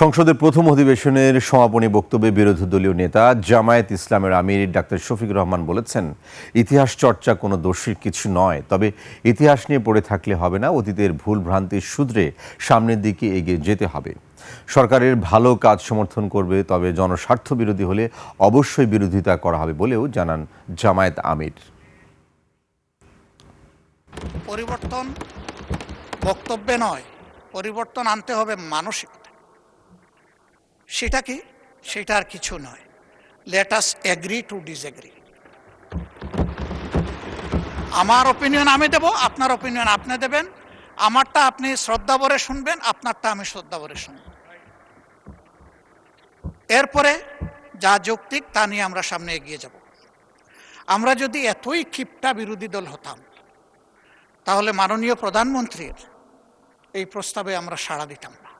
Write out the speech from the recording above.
সংসদের প্রথম অধিবেশনের সমাপনী বক্তব্যে বিরোধী দলীয় নেতা জামায়াত ইসলামের আমির ডাক্তার শফিকুর রহমান বলেছেন, ইতিহাস চর্চা কোনো দোষের কিছু নয়, তবে ইতিহাস নিয়ে পড়ে থাকলে হবে না, অতীতের ভুল ভ্রান্তি শুধরে সামনের দিকে এগিয়ে যেতে হবে। সরকারের ভালো কাজ সমর্থন করবে, তবে জনস্বার্থ বিরোধী হলে অবশ্যই বিরোধিতা করা হবে বলেও জানান জামায়াত আমির। পরিবর্তন বক্তব্যে নয়, পরিবর্তন আনতে হবে মানসিকতা। সেটা কি? সেটা আর কিছু নয়। Let us agree to disagree. আমার অপিনিয়ন আমি দেব, আপনার অপিনিয়ন আপনি দেবেন, আমারটা আপনি শ্রদ্ধা ভরে শুনবেন, আপনারটা আমি শ্রদ্ধা ভরে শুনব। এরপরে যা যৌক্তিক তা নিয়ে আমরা সামনে এগিয়ে যাব। আমরা যদি এতই ক্ষিপ্তা বিরোধী দল হতাম, তাহলে মাননীয় প্রধানমন্ত্রীর এই প্রস্তাবে আমরা সাড়া দিতাম না।